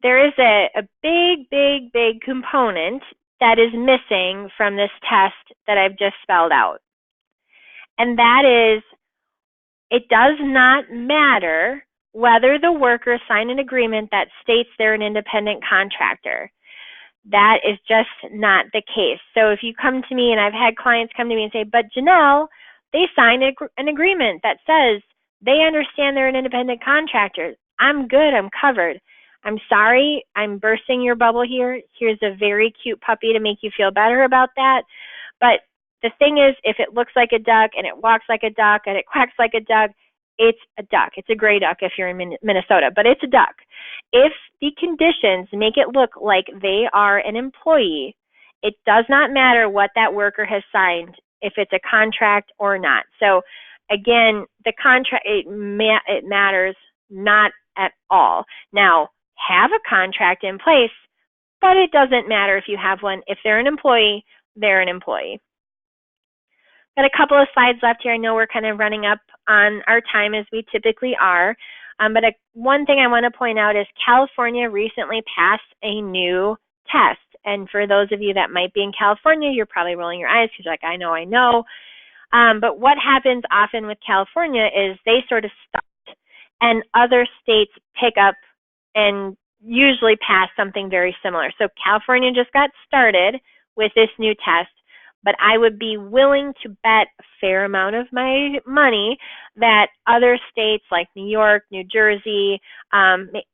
there is a big component that is missing from this test that I've just spelled out. And that is, it does not matter whether the worker signed an agreement that states they're an independent contractor. That is just not the case. So if you come to me, and I've had clients come to me and say, but Janelle, they signed an agreement that says they understand they're an independent contractor. I'm good, I'm covered. I'm sorry, I'm bursting your bubble here. Here's a very cute puppy to make you feel better about that. But the thing is, if it looks like a duck and it walks like a duck and it quacks like a duck, it's a duck. It's a gray duck if you're in Minnesota, but it's a duck. If the conditions make it look like they are an employee, it does not matter what that worker has signed, if it's a contract or not. So again, the contract, it matters not at all. Now, have a contract in place, but it doesn't matter if you have one. If they're an employee, they're an employee. Got a couple of slides left here. I know we're kind of running up on our time as we typically are, but one thing I want to point out is California recently passed a new test. And for those of you that might be in California, you're probably rolling your eyes because you're like, I know. But what happens often with California is they sort of stop and other states pick up and usually pass something very similar. So California just got started with this new test, but I would be willing to bet a fair amount of my money that other states like New York, New Jersey,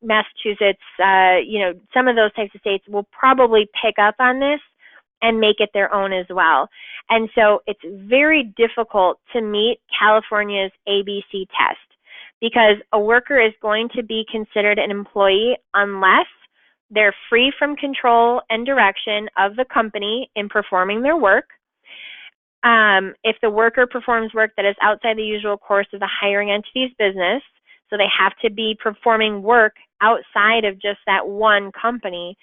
Massachusetts, some of those types of states will probably pick up on this and make it their own as well. And so it's very difficult to meet California's ABC test, because a worker is going to be considered an employee unless they're free from control and direction of the company in performing their work. If the worker performs work that is outside the usual course of the hiring entity's business, so they have to be performing work outside of just that one company,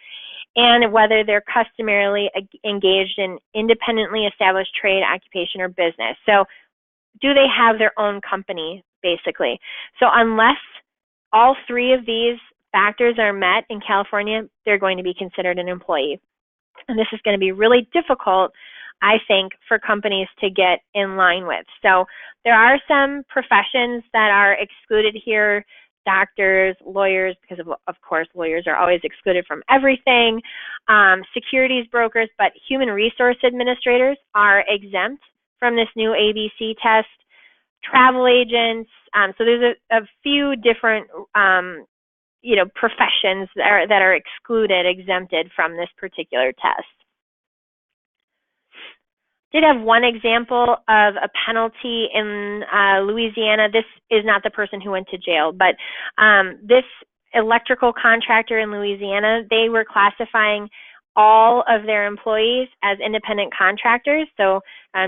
and whether they're customarily engaged in independently established trade, occupation, or business. So do they have their own company, basically? So unless all three of these factors are met in California, they're going to be considered an employee. And this is going to be really difficult, I think, for companies to get in line with. So there are some professions that are excluded here: doctors, lawyers, because of course lawyers are always excluded from everything, securities brokers, but human resource administrators are exempt from this new ABC test, travel agents. So there's a few different professions that are excluded, exempted from this particular test. Did have one example of a penalty in Louisiana. This is not the person who went to jail, but this electrical contractor in Louisiana, they were classifying all of their employees as independent contractors. So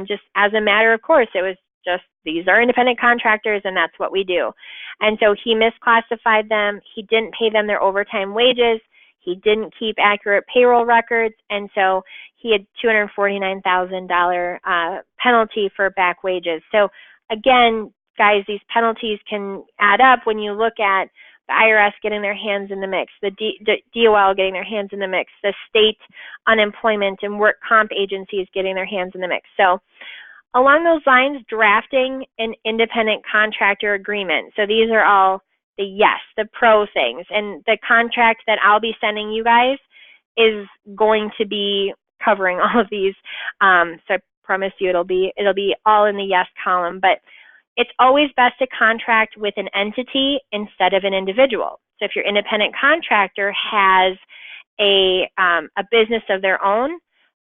just as a matter of course, it was just, these are independent contractors and that's what we do. And so he misclassified them. He didn't pay them their overtime wages. He didn't keep accurate payroll records. And so he had $249,000 penalty for back wages. So again, guys, these penalties can add up when you look at the IRS getting their hands in the mix, the DOL getting their hands in the mix, the state unemployment and work comp agencies getting their hands in the mix. So along those lines, drafting an independent contractor agreement. So these are all the pro things. And the contract that I'll be sending you guys is going to be covering all of these. So I promise you it'll be all in the yes column. But It's always best to contract with an entity instead of an individual. So if your independent contractor has a business of their own,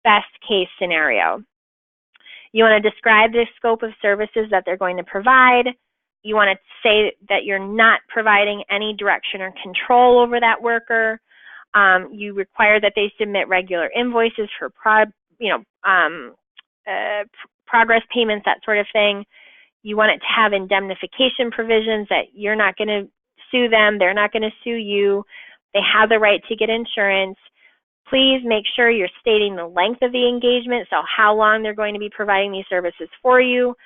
best case scenario. You want to describe the scope of services that they're going to provide. You want to say that you're not providing any direction or control over that worker. You require that they submit regular invoices for progress payments, that sort of thing. You want it to have indemnification provisions that you're not going to sue them, they're not going to sue you. They have the right to get insurance. Please make sure you're stating the length of the engagement, so how long they're going to be providing these services for you.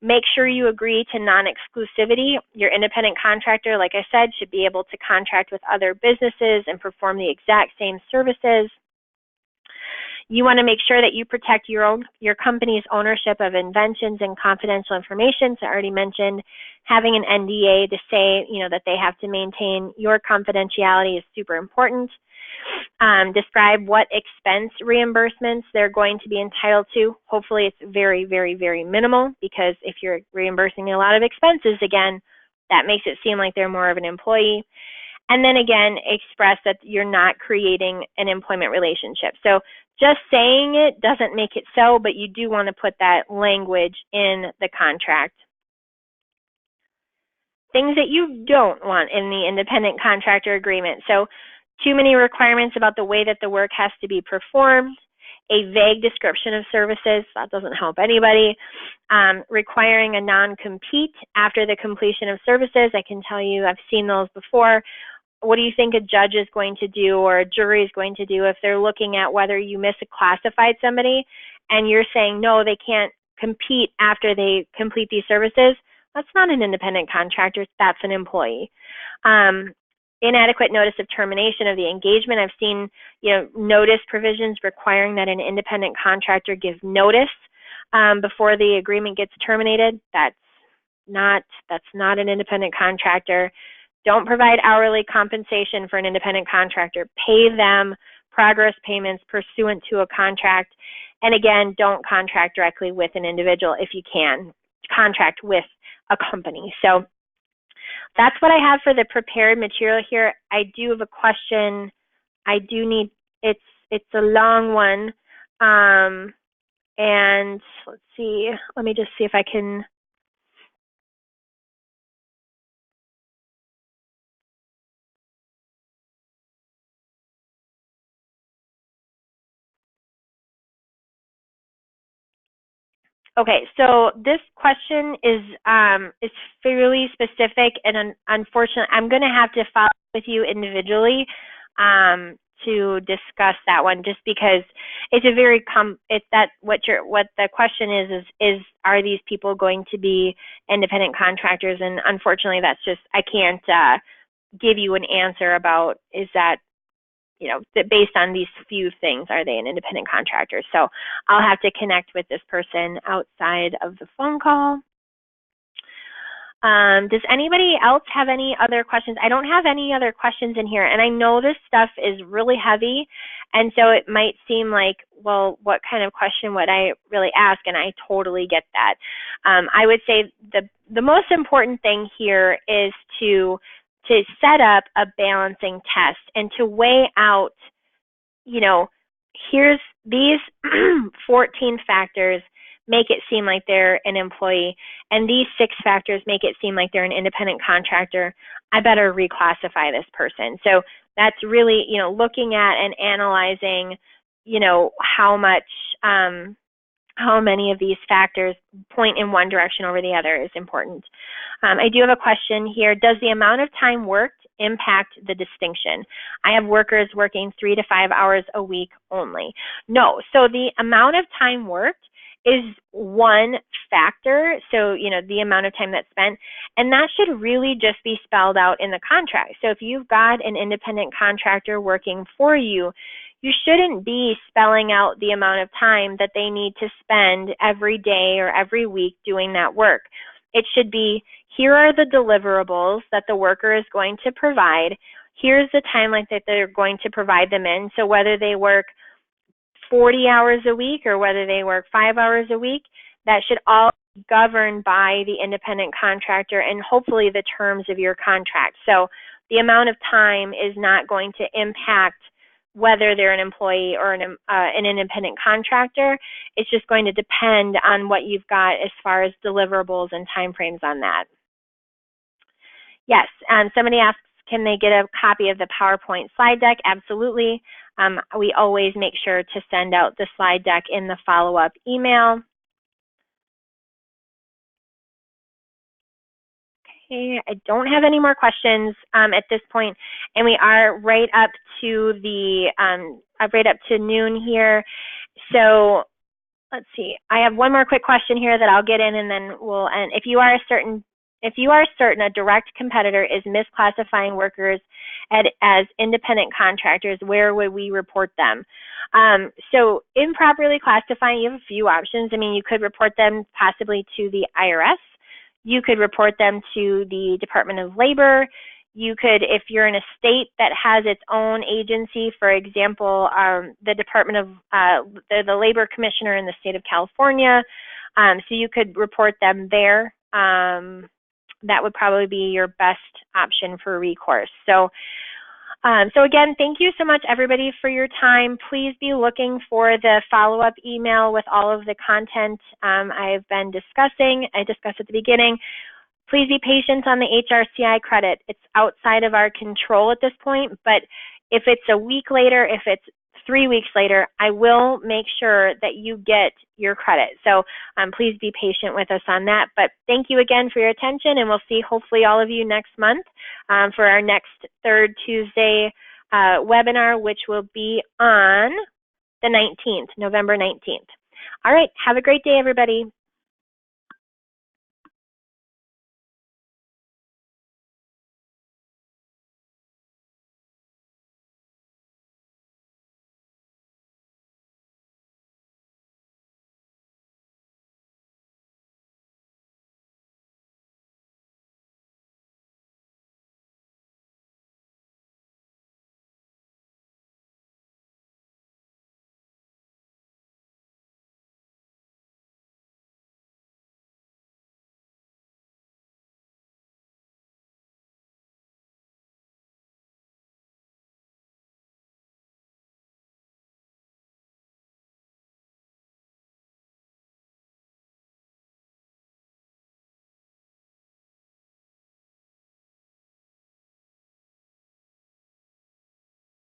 Make sure you agree to non-exclusivity. Your independent contractor, like I said, should be able to contract with other businesses and perform the exact same services. You want to make sure that you protect your company's ownership of inventions and confidential information. So I already mentioned having an NDA to say, that they have to maintain your confidentiality is super important. Describe what expense reimbursements they're going to be entitled to. Hopefully it's very, very, very minimal, because if you're reimbursing a lot of expenses, again, that makes it seem like they're more of an employee. And then again, express that you're not creating an employment relationship. So just saying it doesn't make it so, but you do want to put that language in the contract. Things that you don't want in the independent contractor agreement. So too many requirements about the way that the work has to be performed, a vague description of services, that doesn't help anybody, requiring a non-compete after the completion of services. I can tell you I've seen those before. What do you think a judge is going to do or a jury is going to do if they're looking at whether you misclassified somebody and you're saying, no, they can't compete after they complete these services? That's not an independent contractor, that's an employee. Inadequate notice of termination of the engagement. I've seen, notice provisions requiring that an independent contractor give notice before the agreement gets terminated. That's not an independent contractor. Don't provide hourly compensation for an independent contractor. Pay them progress payments pursuant to a contract. And again, don't contract directly with an individual if you can. Contract with a company. So that's what I have for the prepared material here. I do have a question. I do need, it's a long one. And let's see, let me just see if I can. Okay, so this question is fairly specific, and unfortunately, I'm going to have to follow up with you individually to discuss that one, just because it's a very what the question is are these people going to be independent contractors? And unfortunately, that's just, I can't give you an answer about, is that, based on these few things, are they an independent contractor? So I'll have to connect with this person outside of the phone call. Does anybody else have any other questions? I don't have any other questions in here, and I know this stuff is really heavy, and so it might seem like, well, what kind of question would I really ask? And I totally get that. I would say the most important thing here is to set up a balancing test and to weigh out, here's these 14 factors make it seem like they're an employee, and these 6 factors make it seem like they're an independent contractor. I better reclassify this person. So that's really, looking at and analyzing, how many of these factors point in one direction over the other is important. I do have a question here. Does the amount of time worked impact the distinction? I have workers working 3 to 5 hours a week only. No, so the amount of time worked is one factor, so the amount of time that's spent, and that should really just be spelled out in the contract. So if you've got an independent contractor working for you, you shouldn't be spelling out the amount of time that they need to spend every day or every week doing that work. It should be, here are the deliverables that the worker is going to provide. Here's the timeline that they're going to provide them in. So whether they work 40 hours a week or whether they work 5 hours a week, that should all governed by the independent contractor and hopefully the terms of your contract. So the amount of time is not going to impact whether they're an employee or an independent contractor. It's just going to depend on what you've got as far as deliverables and timeframes on that. Yes, somebody asks, can they get a copy of the PowerPoint slide deck? Absolutely. We always make sure to send out the slide deck in the follow-up email. Okay, I don't have any more questions at this point, and we are right up to the right up to noon here. So let's see. I have one more quick question here that I'll get in, and then we'll end. If you are certain a direct competitor is misclassifying workers as independent contractors, where would we report them? So improperly classifying, you have a few options. I mean, you could report them possibly to the IRS. You could report them to the Department of Labor. You could, if you're in a state that has its own agency, for example, the Department of the Labor Commissioner in the state of California, so you could report them there. That would probably be your best option for recourse. So, so again, thank you so much, everybody, for your time. Please be looking for the follow-up email with all of the content I've been discussing. I discussed at the beginning. Please be patient on the HRCI credit. It's outside of our control at this point, but if it's a week later, if it's 3 weeks later, I will make sure that you get your credit. So please be patient with us on that. But thank you again for your attention, and we'll see hopefully all of you next month for our next third Tuesday webinar, which will be on the 19th, November 19th. All right, have a great day, everybody.